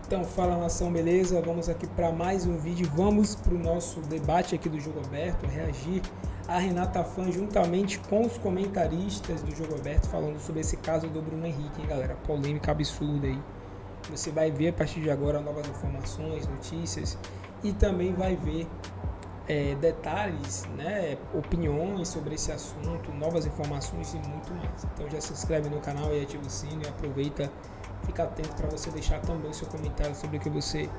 Então, fala nação, beleza? Vamos aqui para mais um vídeo. Vamos para o nosso debate aqui do Jogo Aberto, reagir a Renata Fã juntamente com os comentaristas do Jogo Aberto falando sobre esse caso do Bruno Henrique, hein, galera? Polêmica absurda aí. Você vai ver a partir de agora novas informações, notícias e também vai ver detalhes, né, opiniões sobre esse assunto, novas informações e muito mais. Então já se inscreve no canal e ativa o sino e aproveita, fica atento para você deixar também o seu comentário sobre o que você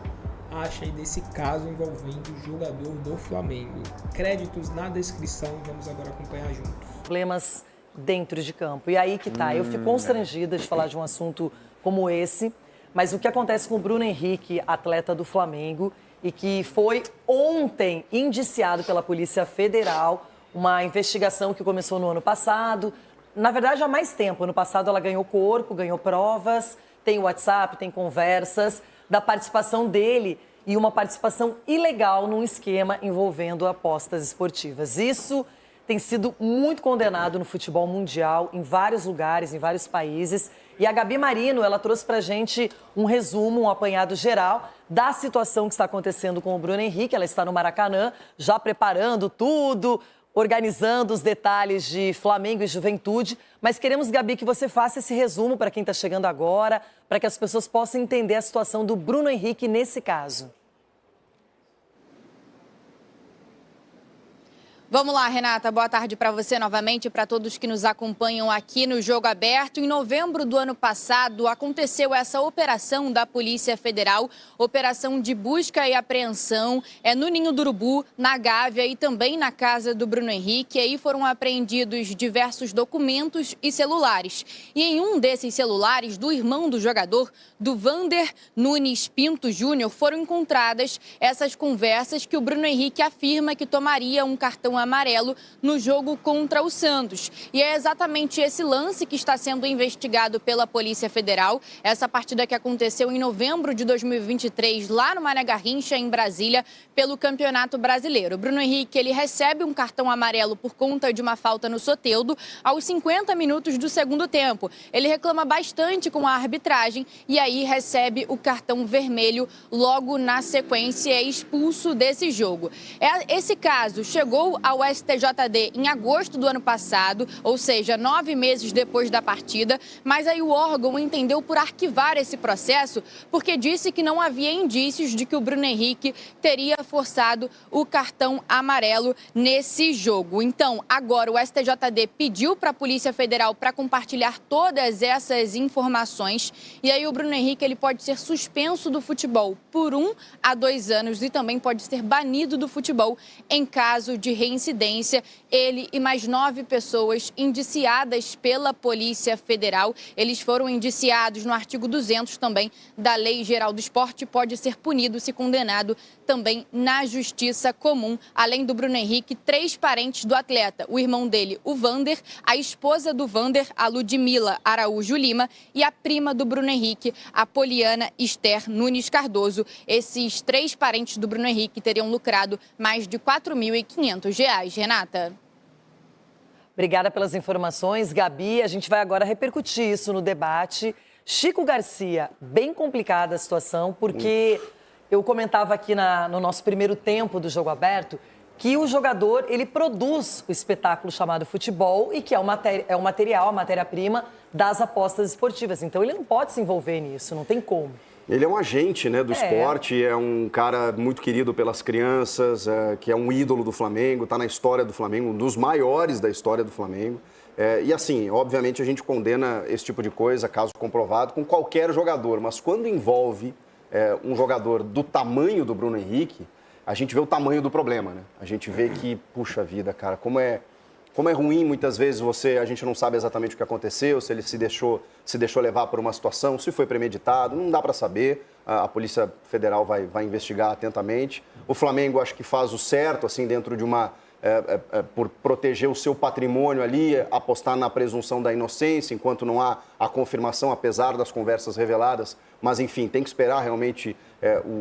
acha aí desse caso envolvendo o jogador do Flamengo. Créditos na descrição, vamos agora acompanhar juntos. Problemas dentro de campo. E aí que tá, eu fico constrangida de falar de um assunto como esse, mas o que acontece com o Bruno Henrique, atleta do Flamengo, e que foi ontem indiciado pela Polícia Federal, uma investigação que começou no ano passado. Na verdade, há mais tempo. Ano passado ela ganhou corpo, ganhou provas, tem WhatsApp, tem conversas da participação dele e uma participação ilegal num esquema envolvendo apostas esportivas. Isso tem sido muito condenado no futebol mundial, em vários lugares, em vários países. E a Gabi Marino, ela trouxe pra gente um resumo, um apanhado geral da situação que está acontecendo com o Bruno Henrique. Ela está no Maracanã, já preparando tudo, organizando os detalhes de Flamengo e Juventude. Mas queremos, Gabi, que você faça esse resumo para quem está chegando agora, para que as pessoas possam entender a situação do Bruno Henrique nesse caso. Vamos lá, Renata. Boa tarde para você novamente e para todos que nos acompanham aqui no Jogo Aberto. Em novembro do ano passado, aconteceu essa operação da Polícia Federal, operação de busca e apreensão no Ninho do Urubu, na Gávea e também na casa do Bruno Henrique. E aí foram apreendidos diversos documentos e celulares. E em um desses celulares, do irmão do jogador, do Vander Nunes Pinto Júnior, foram encontradas essas conversas que o Bruno Henrique afirma que tomaria um cartão amarelo no jogo contra o Santos. E é exatamente esse lance que está sendo investigado pela Polícia Federal. Essa partida que aconteceu em novembro de 2023, lá no Mané Garrincha, em Brasília, pelo Campeonato Brasileiro. O Bruno Henrique, ele recebe um cartão amarelo por conta de uma falta no Soteldo aos 50 minutos do segundo tempo. Ele reclama bastante com a arbitragem e aí recebe o cartão vermelho logo na sequência e é expulso desse jogo. Esse caso chegou ao STJD em agosto do ano passado, ou seja, 9 meses depois da partida, mas aí o órgão entendeu por arquivar esse processo porque disse que não havia indícios de que o Bruno Henrique teria forçado o cartão amarelo nesse jogo. Então, agora o STJD pediu para a Polícia Federal para compartilhar todas essas informações e aí o Bruno Henrique ele pode ser suspenso do futebol por 1 a 2 anos e também pode ser banido do futebol em caso de reincidência. Ele e mais 9 pessoas indiciadas pela Polícia Federal. Eles foram indiciados no artigo 200 também da Lei Geral do Esporte. Pode ser punido se condenado também na Justiça Comum. Além do Bruno Henrique, 3 parentes do atleta. O irmão dele, o Vander, a esposa do Vander, a Ludmila Araújo Lima, e a prima do Bruno Henrique, a Poliana Esther Nunes Cardoso. Esses 3 parentes do Bruno Henrique teriam lucrado mais de R$ 4.500. Renata. Obrigada pelas informações, Gabi. A gente vai agora repercutir isso no debate. Chico Garcia, bem complicada a situação, porque eu comentava aqui no nosso primeiro tempo do Jogo Aberto que o jogador, ele produz o espetáculo chamado futebol e que é o material, a matéria-prima das apostas esportivas. Então, ele não pode se envolver nisso, não tem como. Ele é um agente, né, do esporte, é um cara muito querido pelas crianças, que é um ídolo do Flamengo, está na história do Flamengo, um dos maiores da história do Flamengo. E assim, obviamente a gente condena esse tipo de coisa, caso comprovado, com qualquer jogador, mas quando envolve um jogador do tamanho do Bruno Henrique, a gente vê o tamanho do problema, né? A gente vê que, puxa vida, cara, como é ruim, muitas vezes a gente não sabe exatamente o que aconteceu, se ele se deixou levar por uma situação, se foi premeditado, não dá para saber. A Polícia Federal vai investigar atentamente. O Flamengo acho que faz o certo, assim, dentro de por proteger o seu patrimônio ali, apostar na presunção da inocência, enquanto não há a confirmação, apesar das conversas reveladas. Mas, enfim, tem que esperar realmente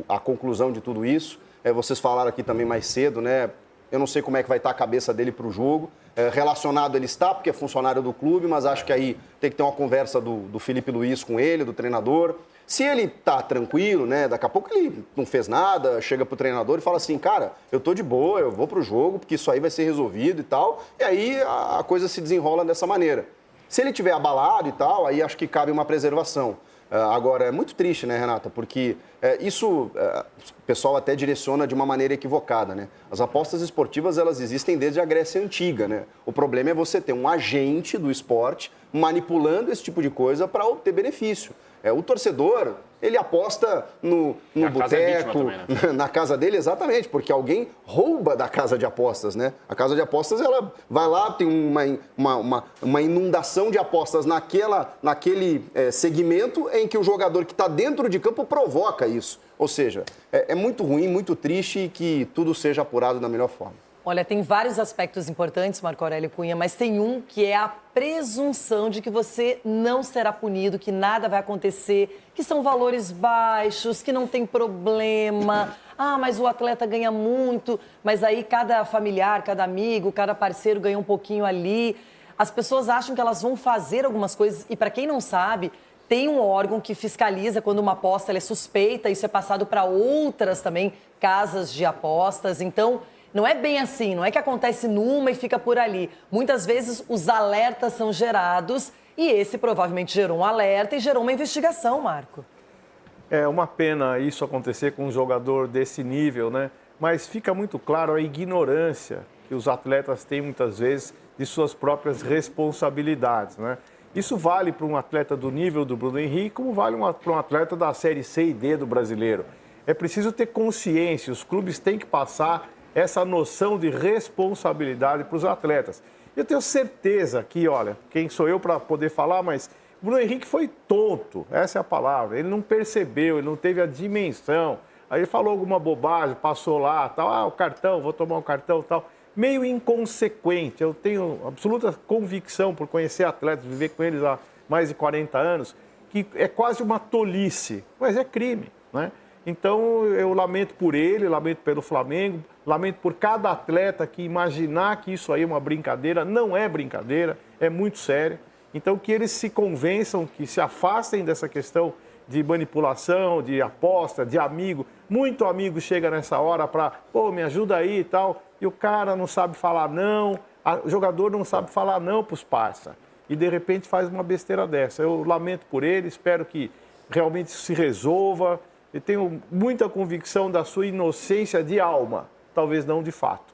a conclusão de tudo isso. Vocês falaram aqui também mais cedo, né? Eu não sei como é que vai estar a cabeça dele para o jogo. Relacionado ele está, porque é funcionário do clube, mas acho que aí tem que ter uma conversa do Felipe Luiz com ele, do treinador. Se ele tá tranquilo, né, daqui a pouco ele não fez nada, chega pro treinador e fala assim, cara, eu tô de boa, eu vou pro jogo, porque isso aí vai ser resolvido e tal, e aí a coisa se desenrola dessa maneira. Se ele tiver abalado e tal, aí acho que cabe uma preservação. Agora, é muito triste, né, Renata? Porque isso o pessoal até direciona de uma maneira equivocada, né? As apostas esportivas, elas existem desde a Grécia Antiga, né? O problema é você ter um agente do esporte manipulando esse tipo de coisa para obter benefício. O torcedor, ele aposta no boteco, né? Na casa dele, exatamente, porque alguém rouba da casa de apostas, né? A casa de apostas, ela vai lá, tem uma inundação de apostas naquele segmento em que o jogador que está dentro de campo provoca isso. Ou seja, é muito ruim, muito triste e que tudo seja apurado da melhor forma. Olha, tem vários aspectos importantes, Marco Aurélio Cunha, mas tem um que é a presunção de que você não será punido, que nada vai acontecer, que são valores baixos, que não tem problema. Ah, mas o atleta ganha muito, mas aí cada familiar, cada amigo, cada parceiro ganha um pouquinho ali. As pessoas acham que elas vão fazer algumas coisas e, para quem não sabe, tem um órgão que fiscaliza quando uma aposta ela é suspeita, isso é passado para outras também casas de apostas. Então, não é bem assim, não é que acontece numa e fica por ali. Muitas vezes os alertas são gerados e esse provavelmente gerou um alerta e gerou uma investigação, Marco. É uma pena isso acontecer com um jogador desse nível, né? Mas fica muito claro a ignorância que os atletas têm muitas vezes de suas próprias responsabilidades, né? Isso vale para um atleta do nível do Bruno Henrique, como vale para um atleta da Série C e D do brasileiro. É preciso ter consciência, os clubes têm que passar essa noção de responsabilidade para os atletas. Eu tenho certeza que, olha, quem sou eu para poder falar, mas o Bruno Henrique foi tonto, essa é a palavra. Ele não percebeu, ele não teve a dimensão. Aí ele falou alguma bobagem, passou lá, tal, o cartão, vou tomar um cartão, tal. Meio inconsequente. Eu tenho absoluta convicção, por conhecer atletas, viver com eles há mais de 40 anos, que é quase uma tolice, mas é crime, né? Então, eu lamento por ele, lamento pelo Flamengo, lamento por cada atleta que imaginar que isso aí é uma brincadeira. Não é brincadeira, é muito sério. Então, que eles se convençam, que se afastem dessa questão de manipulação, de aposta, de amigo. Muito amigo chega nessa hora para, pô, me ajuda aí e tal, e o cara não sabe falar não, o jogador não sabe falar não para os parça. E, de repente, faz uma besteira dessa. Eu lamento por ele, espero que realmente isso se resolva. Eu tenho muita convicção da sua inocência de alma, talvez não de fato.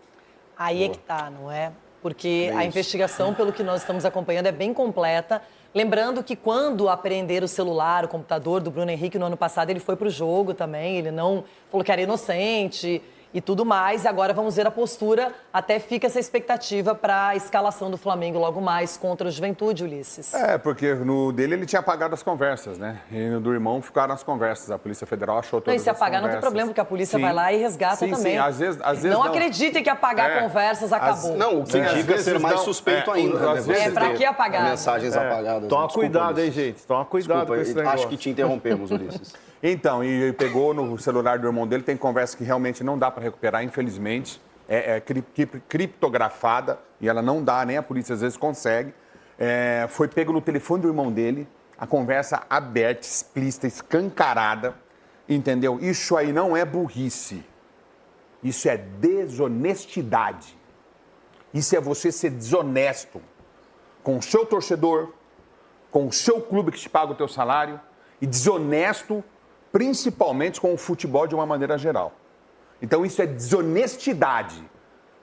Aí é que tá, não é? Porque a investigação, pelo que nós estamos acompanhando, é bem completa. Lembrando que quando apreenderam o celular, o computador do Bruno Henrique no ano passado, ele foi para o jogo também, ele não falou que era inocente e tudo mais. E agora vamos ver a postura, até fica essa expectativa para a escalação do Flamengo logo mais contra o Juventude, Ulisses. Porque no dele ele tinha apagado as conversas, né? E no do irmão ficaram as conversas. A Polícia Federal achou todas as conversas. E se apagar não tem problema, porque a polícia vai lá e resgata também. Sim, às vezes não acreditem que apagar conversas acabou. Não, o que indica ser mais suspeito ainda. Pra que apagar? Mensagens apagadas. Toma cuidado aí, gente. Toma cuidado com esse negócio. Acho que te interrompemos, Ulisses. Então, e pegou no celular do irmão dele, tem conversa que realmente não dá para recuperar, infelizmente. É criptografada e ela não dá, nem a polícia às vezes consegue. Foi pego no telefone do irmão dele, a conversa aberta, explícita, escancarada, entendeu? Isso aí não é burrice, isso é desonestidade. Isso é você ser desonesto com o seu torcedor, com o seu clube que te paga o teu salário e desonesto principalmente com o futebol de uma maneira geral. Então isso é desonestidade,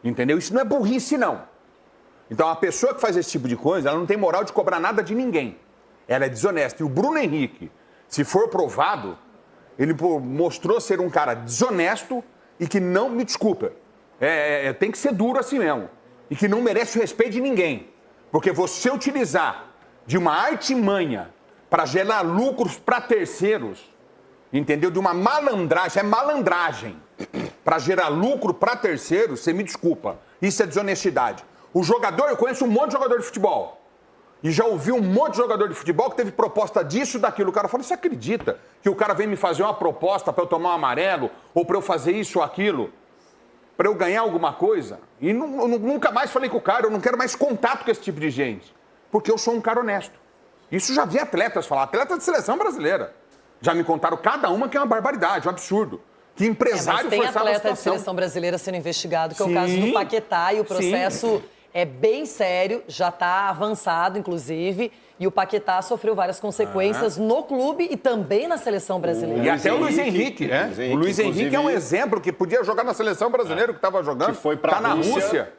entendeu? Isso não é burrice, não. Então a pessoa que faz esse tipo de coisa, ela não tem moral de cobrar nada de ninguém. Ela é desonesta. E o Bruno Henrique, se for provado, ele mostrou ser um cara desonesto e que não, me desculpa, tem que ser duro assim mesmo. E que não merece o respeito de ninguém. Porque você utilizar de uma artimanha para gerar lucros para terceiros, entendeu? De uma malandragem, isso é malandragem. Para gerar lucro para terceiros, você me desculpa, isso é desonestidade. O jogador, eu conheço um monte de jogador de futebol. E já ouvi um monte de jogador de futebol que teve proposta disso, daquilo. O cara fala, você acredita que o cara vem me fazer uma proposta para eu tomar um amarelo? Ou para eu fazer isso ou aquilo? Para eu ganhar alguma coisa? E nunca mais falei com o cara, eu não quero mais contato com esse tipo de gente. Porque eu sou um cara honesto. Isso já vi atletas falar, atleta de seleção brasileira. Já me contaram cada uma que é uma barbaridade, um absurdo. Que empresário mas tem forçava a atleta de situação. seleção brasileira sendo investigado, que é o caso do Paquetá, e o processo é bem sério, já está avançado, inclusive, e o Paquetá sofreu várias consequências no clube e também na seleção brasileira. E até o Luiz Henrique, né? O Luiz Henrique é um exemplo que podia jogar na seleção brasileira, que estava jogando. Que foi para tá na Rússia.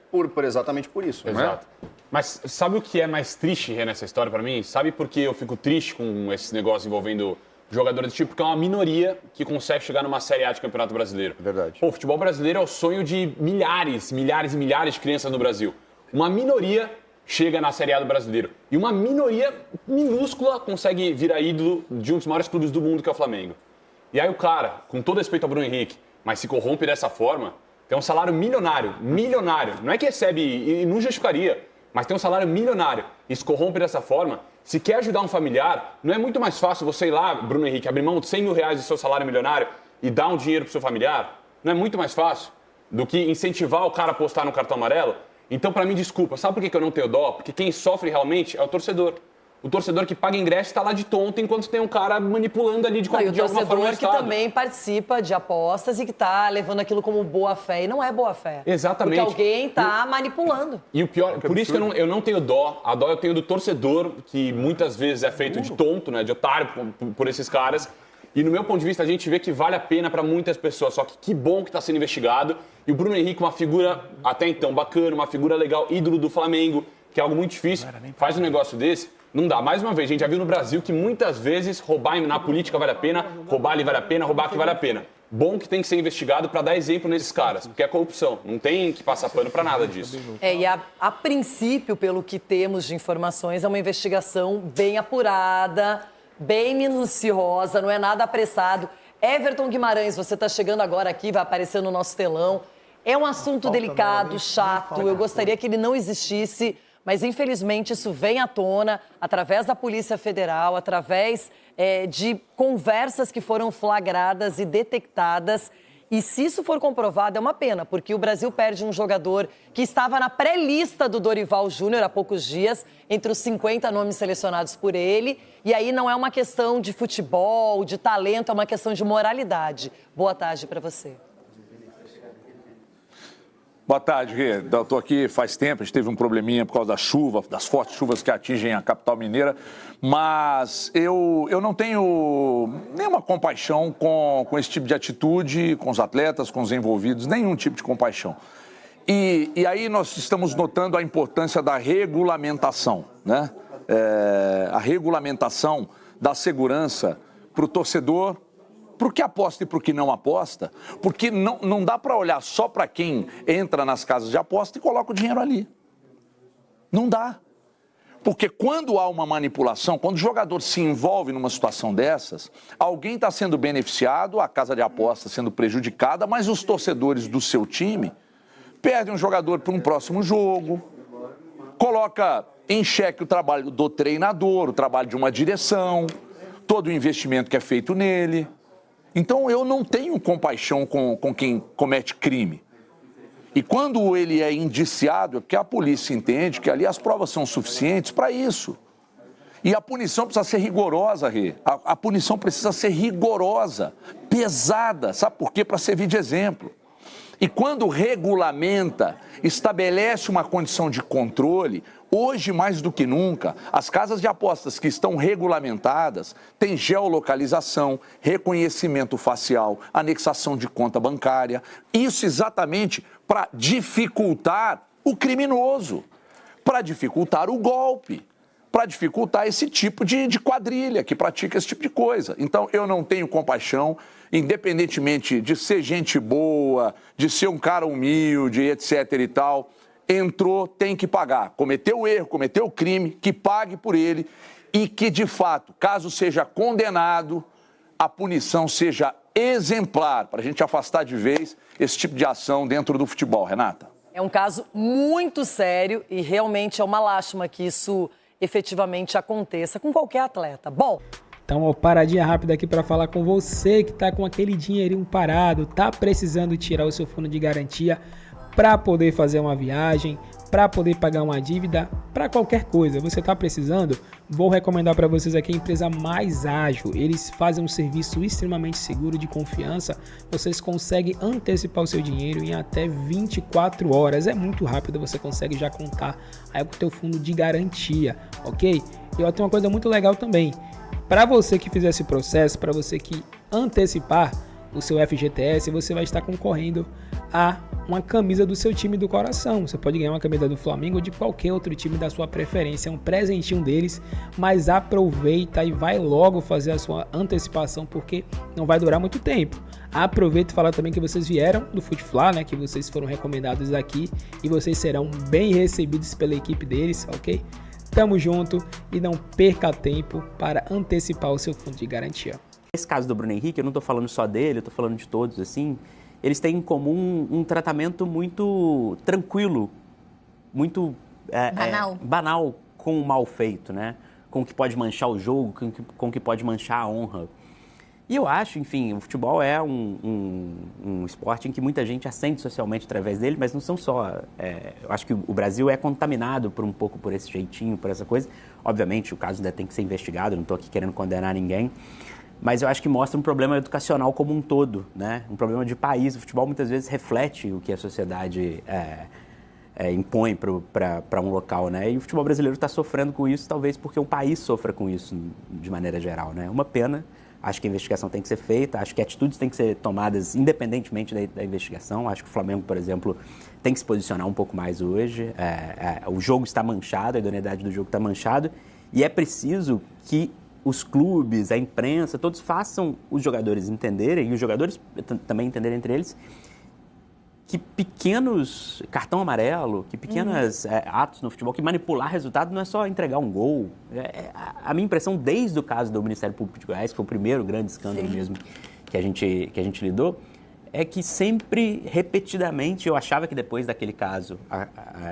Exatamente por isso. Exato. Mas sabe o que é mais triste, Rê, nessa história para mim? Sabe por que eu fico triste com esse negócio envolvendo jogadores desse tipo? Porque é uma minoria que consegue chegar numa Série A de Campeonato Brasileiro. Verdade. Pô, o futebol brasileiro é o sonho de milhares e milhares de crianças no Brasil. Uma minoria chega na Série A do Brasileiro. E uma minoria minúscula consegue virar ídolo de um dos maiores clubes do mundo, que é o Flamengo. E aí o cara, com todo respeito ao Bruno Henrique, mas se corrompe dessa forma, tem um salário milionário. Não é que recebe e não justificaria, mas tem um salário milionário e se corrompe dessa forma. Se quer ajudar um familiar, não é muito mais fácil você ir lá, Bruno Henrique, abrir mão de 100 mil reais do seu salário milionário e dar um dinheiro pro seu familiar? Não é muito mais fácil do que incentivar o cara a apostar no cartão amarelo? Então, para mim, desculpa, sabe por que eu não tenho dó? Porque quem sofre realmente é o torcedor. O torcedor que paga ingresso está lá de tonto enquanto tem um cara manipulando ali de alguma forma. E o torcedor que também participa de apostas e que está levando aquilo como boa fé. E não é boa fé. Exatamente. Porque alguém está manipulando. E o pior, por isso que eu não tenho dó. A dó eu tenho do torcedor, que muitas vezes é feito de tonto, né, de otário por esses caras. E no meu ponto de vista, a gente vê que vale a pena para muitas pessoas. Só que bom que está sendo investigado. E o Bruno Henrique, uma figura até então bacana, uma figura legal, ídolo do Flamengo, que é algo muito difícil, faz um negócio desse. Não dá. Mais uma vez, a gente já viu no Brasil que muitas vezes roubar na política vale a pena, roubar ali vale a pena, roubar aqui vale a pena. Bom que tem que ser investigado para dar exemplo nesses caras, porque é corrupção. Não tem que passar pano para nada disso. E a princípio, pelo que temos de informações, é uma investigação bem apurada, bem minuciosa, não é nada apressado. Everton Guimarães, você está chegando agora aqui, vai aparecer no nosso telão. É um assunto delicado, chato, eu gostaria que ele não existisse, mas infelizmente isso vem à tona através da Polícia Federal, através de conversas que foram flagradas e detectadas. E se isso for comprovado, é uma pena, porque o Brasil perde um jogador que estava na pré-lista do Dorival Júnior há poucos dias, entre os 50 nomes selecionados por ele. E aí não é uma questão de futebol, de talento, é uma questão de moralidade. Boa tarde para você. Boa tarde, Rê. Eu estou aqui faz tempo, a gente teve um probleminha por causa da chuva, das fortes chuvas que atingem a capital mineira, mas eu não tenho nenhuma compaixão com esse tipo de atitude, com os atletas, com os envolvidos, nenhum tipo de compaixão. E aí nós estamos notando a importância da regulamentação, né? A regulamentação da segurança para o torcedor, para o que aposta e para o que não aposta, porque não dá para olhar só para quem entra nas casas de aposta e coloca o dinheiro ali. Não dá. Porque quando há uma manipulação, quando o jogador se envolve numa situação dessas, alguém está sendo beneficiado, a casa de aposta sendo prejudicada, mas os torcedores do seu time perdem um jogador para um próximo jogo, coloca em xeque o trabalho do treinador, o trabalho de uma direção, todo o investimento que é feito nele. Então, eu não tenho compaixão com quem comete crime. E quando ele é indiciado, é porque a polícia entende que ali as provas são suficientes para isso. E a punição precisa ser rigorosa, Rê. A punição precisa ser rigorosa, pesada. Sabe por quê? Para servir de exemplo. E quando regulamenta, estabelece uma condição de controle, hoje mais do que nunca, as casas de apostas que estão regulamentadas têm geolocalização, reconhecimento facial, anexação de conta bancária. Isso exatamente para dificultar o criminoso, para dificultar o golpe, para dificultar esse tipo de quadrilha que pratica esse tipo de coisa. Então, eu não tenho compaixão, independentemente de ser gente boa, de ser um cara humilde, etc. e tal, entrou, tem que pagar. Cometeu o erro, cometeu o crime, que pague por ele e que, de fato, caso seja condenado, a punição seja exemplar, para a gente afastar de vez esse tipo de ação dentro do futebol. Renata? É um caso muito sério e realmente é uma lástima que isso efetivamente aconteça com qualquer atleta. Bom... Então, paradinha rápida aqui para falar com você que tá com aquele dinheirinho parado, tá precisando tirar o seu fundo de garantia para poder fazer uma viagem, para poder pagar uma dívida, para qualquer coisa. Você tá precisando? Vou recomendar para vocês aqui a empresa Mais Ágil. Eles fazem um serviço extremamente seguro, de confiança. Vocês conseguem antecipar o seu dinheiro em até 24 horas. É muito rápido, você consegue já contar aí com o teu fundo de garantia, ok? E ó, tem uma coisa muito legal também. Para você que fizer esse processo, para você que antecipar o seu FGTS, você vai estar concorrendo a uma camisa do seu time do coração. Você pode ganhar uma camisa do Flamengo ou de qualquer outro time da sua preferência. É um presentinho deles, mas aproveita e vai logo fazer a sua antecipação, porque não vai durar muito tempo. Aproveita e fala também que vocês vieram do Futfla, né? Que vocês foram recomendados aqui e vocês serão bem recebidos pela equipe deles, ok? Tamo junto e não perca tempo para antecipar o seu fundo de garantia. Nesse caso do Bruno Henrique, eu não estou falando só dele, eu estou falando de todos, assim, eles têm em comum um tratamento muito tranquilo, muito banal com o mal feito, né? Com o que pode manchar o jogo, com o que pode manchar a honra. E eu acho, enfim, o futebol é um esporte em que muita gente ascende socialmente através dele, mas não são só... eu acho que o Brasil é contaminado um pouco por esse jeitinho, por essa coisa. Obviamente, o caso ainda tem que ser investigado, não estou aqui querendo condenar ninguém. Mas eu acho que mostra um problema educacional como um todo, né? Um problema de país. O futebol muitas vezes reflete o que a sociedade impõe para um local, né? E o futebol brasileiro está sofrendo com isso, talvez porque o país sofra com isso de maneira geral, né? Uma pena. Acho que a investigação tem que ser feita, acho que atitudes têm que ser tomadas independentemente da investigação. Acho que o Flamengo, por exemplo, tem que se posicionar um pouco mais hoje. O jogo está manchado, a idoneidade do jogo está manchado, e é preciso que os clubes, a imprensa, todos façam os jogadores entenderem, e os jogadores também entenderem entre eles, que pequenos cartão amarelo, que pequenos atos no futebol, que manipular resultado não é só entregar um gol. A minha impressão, desde o caso do Ministério Público de Goiás, que foi o primeiro grande escândalo mesmo que a gente lidou, é que sempre, repetidamente, eu achava que depois daquele caso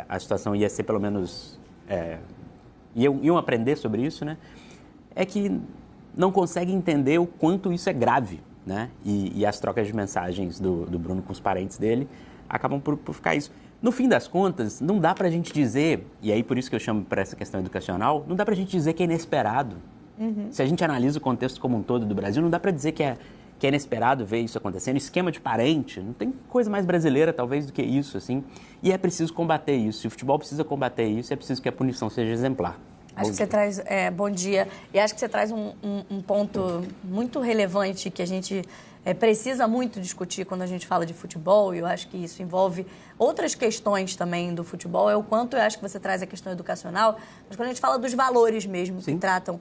a situação ia ser pelo menos... iam aprender sobre isso, né? É que não consegue entender o quanto isso é grave, né? E as trocas de mensagens do Bruno com os parentes dele acabam por ficar isso. No fim das contas, não dá pra gente dizer, e aí por isso que eu chamo para essa questão educacional, não dá pra gente dizer que é inesperado. Se a gente analisa o contexto como um todo do Brasil, não dá pra dizer que é inesperado ver isso acontecendo. Esquema de parente, não tem coisa mais brasileira talvez do que isso, assim. E é preciso combater isso. Se o futebol precisa combater isso, é preciso que a punição seja exemplar. Acho que você traz... bom dia. E acho que você traz um ponto muito relevante que a gente precisa muito discutir quando a gente fala de futebol, e eu acho que isso envolve outras questões também do futebol, é o quanto eu acho que você traz a questão educacional, mas quando a gente fala dos valores mesmo, que tratam,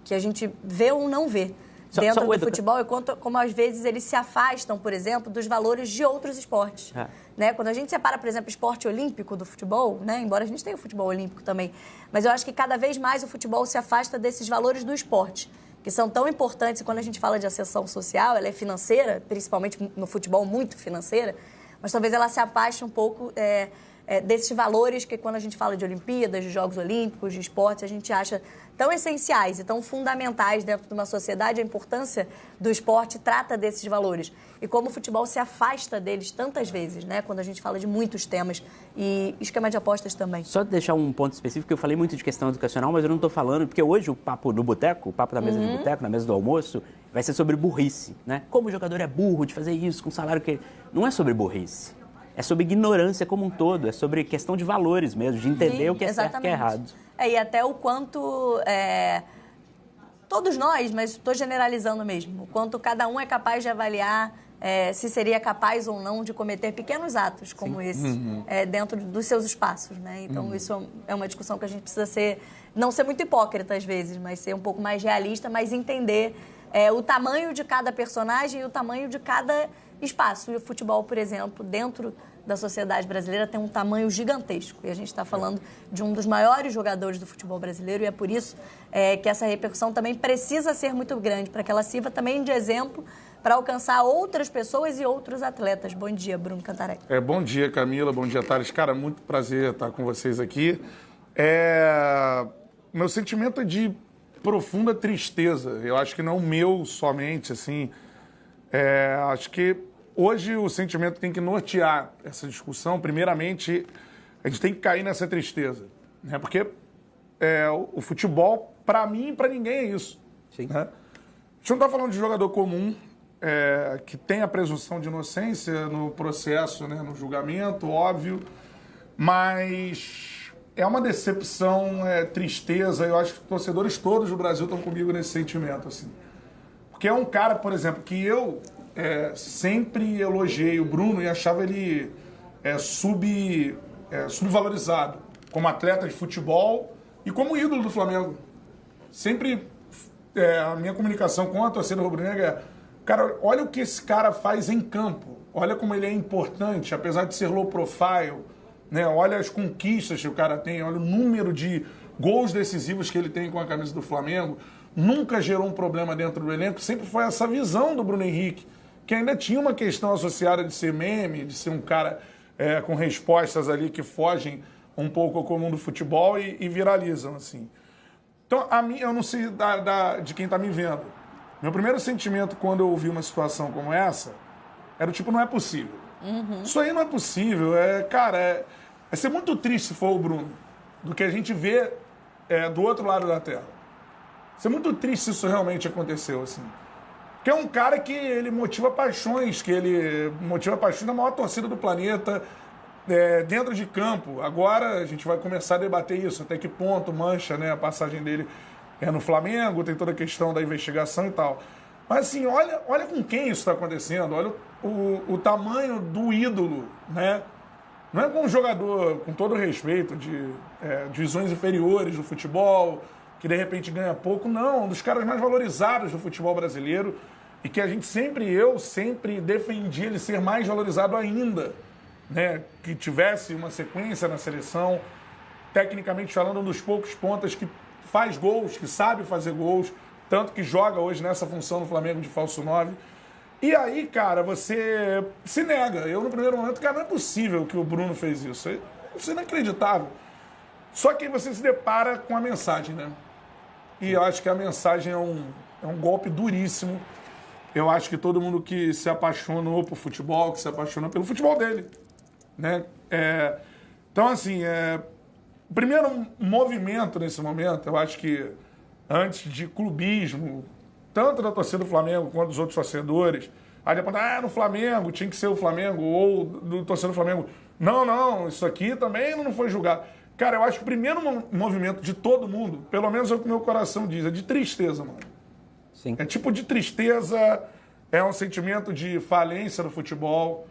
que a gente vê ou não vê dentro do futebol, e como às vezes eles se afastam, por exemplo, dos valores de outros esportes. Né? Quando a gente separa, por exemplo, esporte olímpico do futebol, né? Embora a gente tenha o futebol olímpico também, mas eu acho que cada vez mais o futebol se afasta desses valores do esporte, que são tão importantes, e quando a gente fala de ascensão social, ela é financeira, principalmente no futebol, muito financeira, mas talvez ela se afaste um pouco desses valores que, quando a gente fala de Olimpíadas, de Jogos Olímpicos, de esportes, a gente acha tão essenciais e tão fundamentais dentro de uma sociedade. A importância do esporte trata desses valores. E como o futebol se afasta deles tantas vezes, né? Quando a gente fala de muitos temas, e esquema de apostas também. Só deixar um ponto específico, eu falei muito de questão educacional, mas eu não estou falando, porque hoje o papo no boteco, o papo na mesa de boteco, na mesa do almoço, vai ser sobre burrice, né? Como o jogador é burro de fazer isso com salário que... Não é sobre burrice. É sobre ignorância como um todo, é sobre questão de valores mesmo, de entender o que é certo e o que é errado. E até o quanto, todos nós, mas estou generalizando mesmo, o quanto cada um é capaz de avaliar se seria capaz ou não de cometer pequenos atos como esse dentro dos seus espaços, né? Então isso é uma discussão que a gente precisa não ser muito hipócrita às vezes, mas ser um pouco mais realista, mas entender o tamanho de cada personagem e o tamanho de cada espaço. E o futebol, por exemplo, dentro da sociedade brasileira tem um tamanho gigantesco. E a gente está falando de um dos maiores jogadores do futebol brasileiro, e é por isso que essa repercussão também precisa ser muito grande, para que ela sirva também de exemplo para alcançar outras pessoas e outros atletas. Bom dia, Bruno Cantarelli. Bom dia, Camila. Bom dia, Thales. Cara, muito prazer estar com vocês aqui. Meu sentimento é de profunda tristeza. Eu acho que não meu somente, assim. Acho que hoje o sentimento tem que nortear essa discussão. Primeiramente, a gente tem que cair nessa tristeza, né? Porque o futebol, para mim e para ninguém, é isso. Sim. Né? A gente não está falando de jogador comum, que tem a presunção de inocência no processo, né, no julgamento, óbvio, mas é uma decepção, tristeza. Eu acho que os torcedores todos do Brasil estão comigo nesse sentimento, assim. Porque é um cara, por exemplo, que eu sempre elogiei o Bruno e achava ele subvalorizado como atleta de futebol e como ídolo do Flamengo. Sempre a minha comunicação com a torcida rubro-negra cara, olha o que esse cara faz em campo, olha como ele é importante, apesar de ser low profile, né? Olha as conquistas que o cara tem, olha o número de gols decisivos que ele tem com a camisa do Flamengo. Nunca gerou um problema dentro do elenco, sempre foi essa visão do Bruno Henrique, que ainda tinha uma questão associada de ser meme, de ser um cara com respostas ali que fogem um pouco ao comum do futebol e viralizam, assim. Então, eu não sei de quem está me vendo. Meu primeiro sentimento quando eu ouvi uma situação como essa era tipo, não é possível. Uhum. Isso aí não é possível. Vai ser muito triste se for o Bruno, do que a gente vê do outro lado da tela. Vai ser muito triste se isso realmente aconteceu, assim. Que é um cara que ele motiva paixões, da maior torcida do planeta, dentro de campo. Agora a gente vai começar a debater isso, até que ponto mancha, né, a passagem dele no Flamengo, tem toda a questão da investigação e tal. Mas assim, olha com quem isso está acontecendo, olha o tamanho do ídolo, né? Não é com um jogador, com todo respeito, de divisões inferiores do futebol, que de repente ganha pouco, não, um dos caras mais valorizados do futebol brasileiro e que eu sempre defendi ele ser mais valorizado ainda, né? Que tivesse uma sequência na seleção, tecnicamente falando, um dos poucos pontas que faz gols, que sabe fazer gols, tanto que joga hoje nessa função no Flamengo de falso 9. E aí, cara, você se nega. Eu, no primeiro momento, cara, não é possível que o Bruno fez isso. Isso é inacreditável. Só que aí você se depara com a mensagem, né? E eu acho que a mensagem é um golpe duríssimo. Eu acho que todo mundo que se apaixonou por futebol, que se apaixonou pelo futebol dele, né? Então, assim, o primeiro movimento nesse momento, eu acho que antes de clubismo, tanto da torcida do Flamengo quanto dos outros torcedores, aí depois, no Flamengo, tinha que ser o Flamengo, ou do torcedor do Flamengo, não, isso aqui também não foi julgado. Cara, eu acho que o primeiro movimento de todo mundo, pelo menos é o que o meu coração diz, é de tristeza, mano. Sim. É tipo de tristeza, é um sentimento de falência do futebol.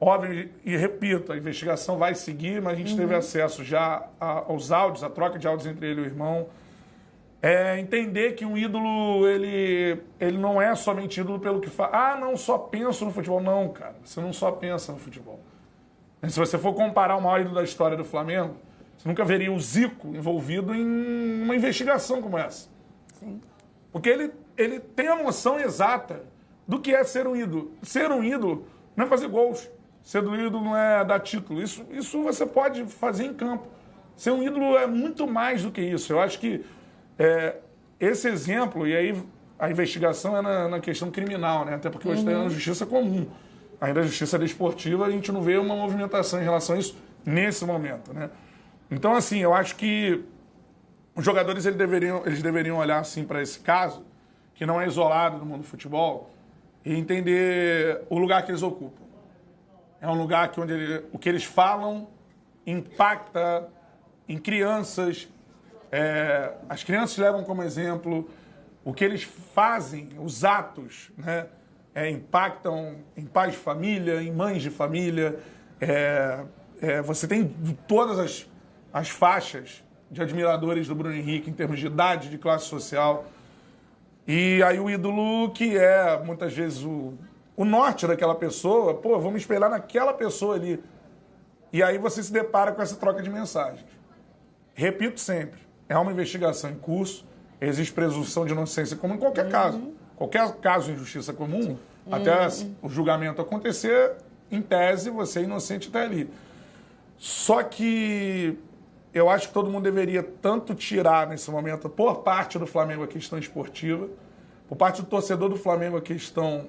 Óbvio, e repito, a investigação vai seguir, mas a gente teve acesso já aos áudios, a troca de áudios entre ele e o irmão. Entender que um ídolo, ele não é somente ídolo pelo que faz. Não, só penso no futebol. Não, cara, você não só pensa no futebol. Se você for comparar o maior ídolo da história do Flamengo, você nunca veria o Zico envolvido em uma investigação como essa. Sim. Porque ele tem a noção exata do que é ser um ídolo. Ser um ídolo não é fazer gols. Ser um ídolo não é dar título. Isso você pode fazer em campo. Ser um ídolo é muito mais do que isso. Eu acho que esse exemplo, e aí a investigação é na questão criminal, né? Até porque hoje tem a justiça comum. Ainda a justiça desportiva, a gente não vê uma movimentação em relação a isso nesse momento, né? Então, assim, eu acho que os jogadores eles deveriam olhar assim, para esse caso, que não é isolado do mundo do futebol, e entender o lugar que eles ocupam. É um lugar que onde o que eles falam impacta em crianças. As crianças levam como exemplo o que eles fazem, os atos, né? Impactam em pais de família, em mães de família. Você tem todas as faixas de admiradores do Bruno Henrique em termos de idade, de classe social. E aí o ídolo que é, muitas vezes, o norte daquela pessoa, vamos espelhar naquela pessoa ali. E aí você se depara com essa troca de mensagens. Repito sempre, é uma investigação em curso, existe presunção de inocência como em qualquer caso. Qualquer caso de justiça comum, até o julgamento acontecer, em tese, você é inocente até ali. Só que eu acho que todo mundo deveria tanto tirar, nesse momento, por parte do Flamengo, a questão esportiva, por parte do torcedor do Flamengo, a questão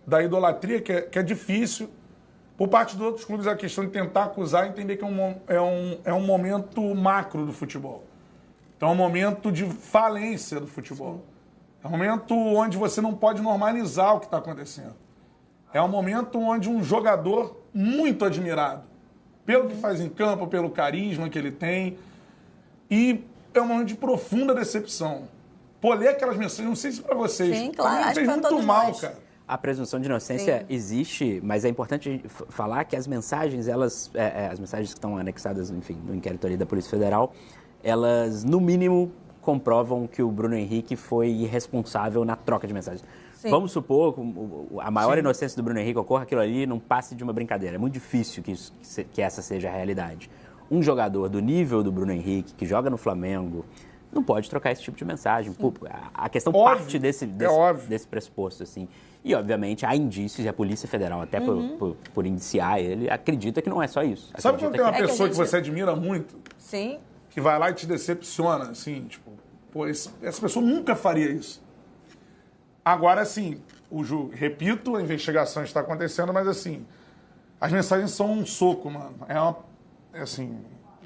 da idolatria, que é difícil, por parte dos outros clubes, a questão de tentar acusar e entender que é um momento macro do futebol. Então é um momento de falência do futebol. É um momento onde você não pode normalizar o que está acontecendo. É um momento onde um jogador muito admirado, pelo que faz em campo, pelo carisma que ele tem, e é um momento de profunda decepção. Pô, ler aquelas mensagens, não sei se para vocês, sim, claro, me fez muito mal, cara. A presunção de inocência existe, mas é importante falar que as mensagens, as mensagens que estão anexadas, enfim, no inquérito ali da Polícia Federal, elas, no mínimo, comprovam que o Bruno Henrique foi irresponsável na troca de mensagens. Sim. Vamos supor que a maior inocência do Bruno Henrique ocorra aquilo ali num passe de uma brincadeira. É muito difícil que essa seja a realidade. Um jogador do nível do Bruno Henrique, que joga no Flamengo, não pode trocar esse tipo de mensagem. A questão parte desse pressuposto, assim. E, obviamente, há indícios, e a Polícia Federal, até por indiciar ele, acredita que não é só isso. Sabe quando tem uma pessoa que você admira muito? Sim. Que vai lá e te decepciona, assim, tipo, pô, essa pessoa nunca faria isso. Agora, assim, repito, a investigação está acontecendo, mas, assim, as mensagens são um soco, mano. Assim,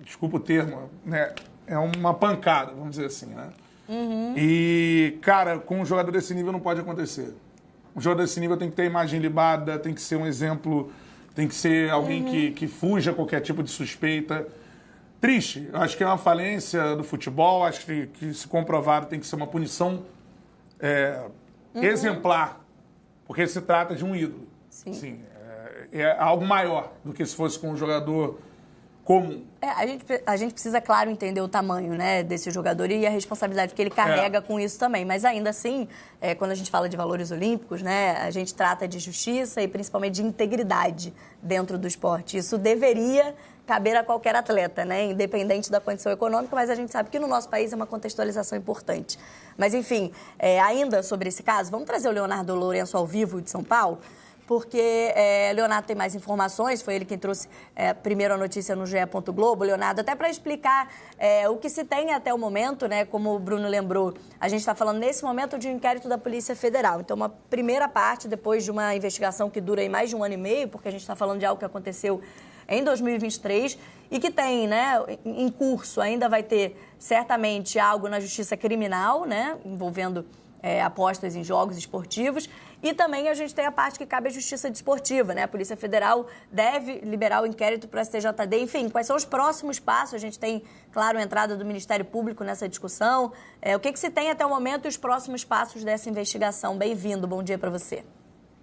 desculpa o termo, né? É uma pancada, vamos dizer assim, né? E, cara, com um jogador desse nível não pode acontecer. Um jogador desse nível tem que ter imagem libada, tem que ser um exemplo, tem que ser alguém que fuja a qualquer tipo de suspeita. Triste, acho que é uma falência do futebol, acho que se comprovado tem que ser uma punição exemplar, porque se trata de um ídolo. Sim. Assim, é algo maior do que se fosse com um jogador comum. A gente precisa, claro, entender o tamanho, né, desse jogador e a responsabilidade que ele carrega com isso também. Mas ainda assim, quando a gente fala de valores olímpicos, né, a gente trata de justiça e principalmente de integridade dentro do esporte. Isso deveria caber a qualquer atleta, né, independente da condição econômica, mas a gente sabe que no nosso país é uma contextualização importante. Mas, enfim, ainda sobre esse caso, vamos trazer o Leonardo Lourenço ao vivo de São Paulo, porque Leonardo tem mais informações, foi ele quem trouxe primeiro a notícia no GE. Globo, Leonardo, até para explicar o que se tem até o momento, né, como o Bruno lembrou, a gente está falando nesse momento de um inquérito da Polícia Federal. Então, uma primeira parte, depois de uma investigação que dura aí mais de 1 ano e meio, porque a gente está falando de algo que aconteceu em 2023 e que tem, né, em curso, ainda vai ter certamente algo na justiça criminal, né, envolvendo apostas em jogos esportivos, e também a gente tem a parte que cabe à justiça desportiva, né? A Polícia Federal deve liberar o inquérito para o STJD. Enfim, quais são os próximos passos? A gente tem, claro, a entrada do Ministério Público nessa discussão. O que se tem até o momento e os próximos passos dessa investigação? Bem-vindo, bom dia para você.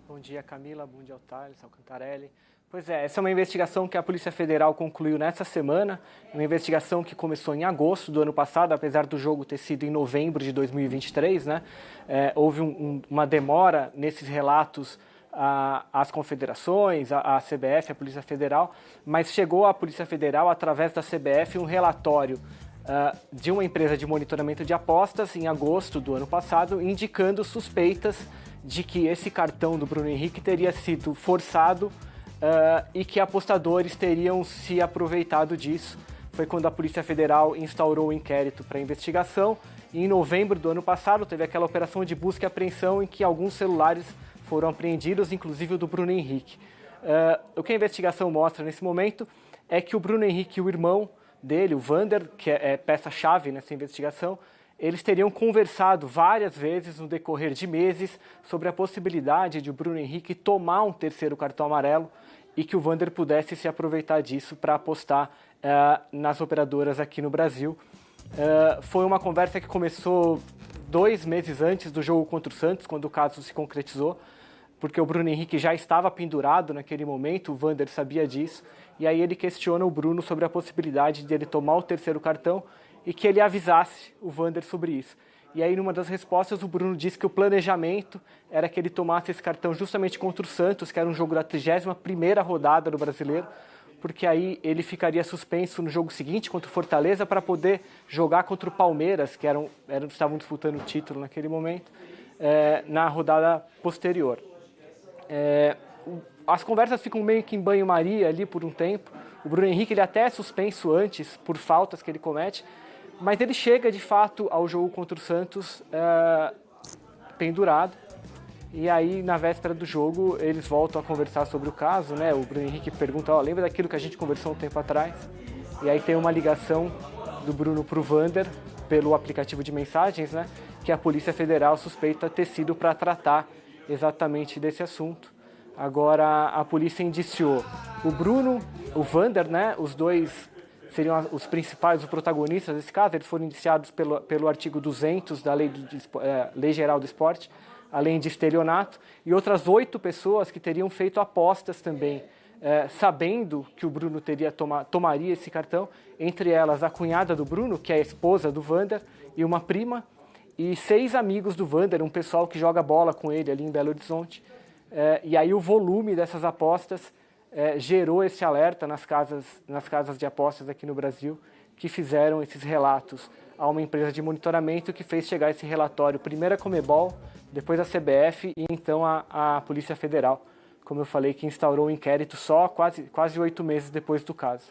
Bom dia, Camila, bom dia, Thales, Alcantarelli. Pois é, essa é uma investigação que a Polícia Federal concluiu nessa semana, uma investigação que começou em agosto do ano passado, apesar do jogo ter sido em novembro de 2023, né? Houve uma demora nesses relatos às confederações, à CBF, à Polícia Federal, mas chegou à Polícia Federal, através da CBF, um relatório de uma empresa de monitoramento de apostas em agosto do ano passado, indicando suspeitas de que esse cartão do Bruno Henrique teria sido forçado e que apostadores teriam se aproveitado disso. Foi quando a Polícia Federal instaurou o inquérito para investigação. E em novembro do ano passado teve aquela operação de busca e apreensão em que alguns celulares foram apreendidos, inclusive o do Bruno Henrique. O que a investigação mostra nesse momento é que o Bruno Henrique e o irmão dele, o Vander, que é peça-chave nessa investigação, eles teriam conversado várias vezes no decorrer de meses sobre a possibilidade de o Bruno Henrique tomar um terceiro cartão amarelo e que o Vander pudesse se aproveitar disso para apostar nas operadoras aqui no Brasil. Foi uma conversa que começou 2 meses antes do jogo contra o Santos, quando o caso se concretizou, porque o Bruno Henrique já estava pendurado naquele momento, o Vander sabia disso, e aí ele questiona o Bruno sobre a possibilidade de ele tomar o terceiro cartão e que ele avisasse o Vander sobre isso. E aí, numa das respostas, o Bruno disse que o planejamento era que ele tomasse esse cartão justamente contra o Santos, que era um jogo da 31ª rodada do Brasileiro, porque aí ele ficaria suspenso no jogo seguinte contra o Fortaleza para poder jogar contra o Palmeiras, que estavam disputando o título naquele momento, na rodada posterior. As conversas ficam meio que em banho-maria ali por um tempo. O Bruno Henrique ele até é suspenso antes por faltas que ele comete, mas ele chega, de fato, ao jogo contra o Santos pendurado. E aí, na véspera do jogo, eles voltam a conversar sobre o caso, né? O Bruno Henrique pergunta, lembra daquilo que a gente conversou um tempo atrás? E aí tem uma ligação do Bruno para o Vander, pelo aplicativo de mensagens, né, que a Polícia Federal suspeita ter sido para tratar exatamente desse assunto. Agora, a polícia indiciou o Bruno, o Vander, né, os dois seriam os principais, os protagonistas desse caso. Eles foram indiciados pelo artigo 200 da Lei Geral do Esporte, além de estelionato, e outras 8 pessoas que teriam feito apostas também, sabendo que o Bruno tomaria esse cartão, entre elas a cunhada do Bruno, que é a esposa do Vander, e uma prima, e 6 amigos do Vander, um pessoal que joga bola com ele ali em Belo Horizonte. E aí o volume dessas apostas gerou esse alerta nas casas de apostas aqui no Brasil, que fizeram esses relatos a uma empresa de monitoramento que fez chegar esse relatório primeiro a Conmebol, depois a CBF e então a Polícia Federal, como eu falei, que instaurou um inquérito só quase 8 meses depois do caso.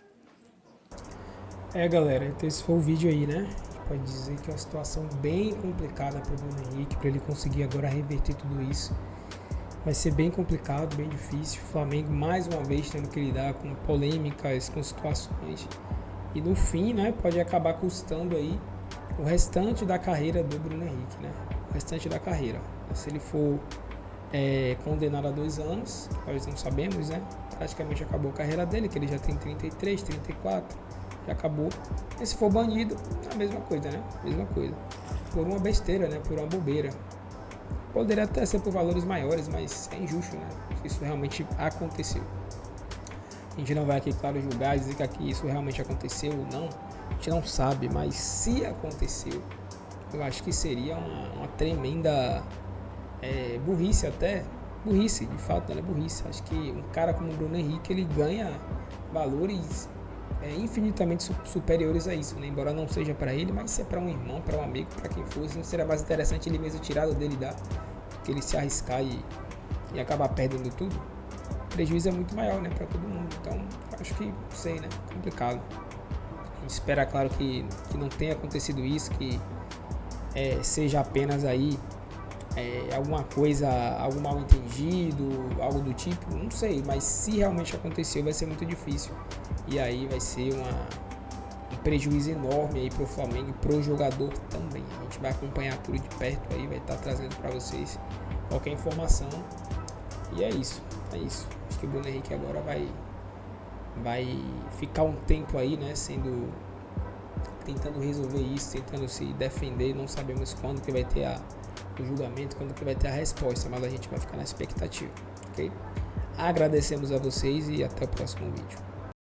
Galera, então esse foi o vídeo aí, né? Pode dizer que é uma situação bem complicada para o Bruno Henrique, para ele conseguir agora reverter tudo isso. Vai ser bem complicado, bem difícil. O Flamengo, mais uma vez, tendo que lidar com polêmicas, com situações. E no fim, né, pode acabar custando aí o restante da carreira do Bruno Henrique, né? O restante da carreira. Se ele for condenado a 2 anos, nós não sabemos, né? Praticamente acabou a carreira dele, que ele já tem 33, 34, já acabou. E se for banido, é a mesma coisa, né? Mesma coisa. Por uma besteira, né? Por uma bobeira. Poderia até ser por valores maiores, mas é injusto, né? Isso realmente aconteceu. A gente não vai aqui, claro, julgar, dizer que aqui isso realmente aconteceu ou não. A gente não sabe, mas se aconteceu, eu acho que seria uma tremenda burrice até. Burrice, de fato, né? Burrice. Acho que um cara como o Bruno Henrique, ele ganha valores infinitamente superiores a isso, né? Embora não seja para ele, mas se é para um irmão, para um amigo, para quem fosse, não seria mais interessante ele mesmo tirar o dele que ele se arriscar e acabar perdendo tudo? O prejuízo é muito maior, né, para todo mundo. Então, acho que, não sei, né, complicado. A gente espera, claro, que não tenha acontecido isso, que seja apenas aí alguma coisa, algum mal entendido, algo do tipo, não sei, mas se realmente aconteceu, vai ser muito difícil. E aí vai ser um prejuízo enorme aí pro Flamengo e pro jogador também. A gente vai acompanhar tudo de perto aí, vai estar trazendo para vocês qualquer informação. E é isso. Acho que o Bruno Henrique agora vai ficar um tempo aí, né, tentando resolver isso, tentando se defender. Não sabemos quando que vai ter o julgamento, quando que vai ter a resposta, mas a gente vai ficar na expectativa, ok? Agradecemos a vocês e até o próximo vídeo.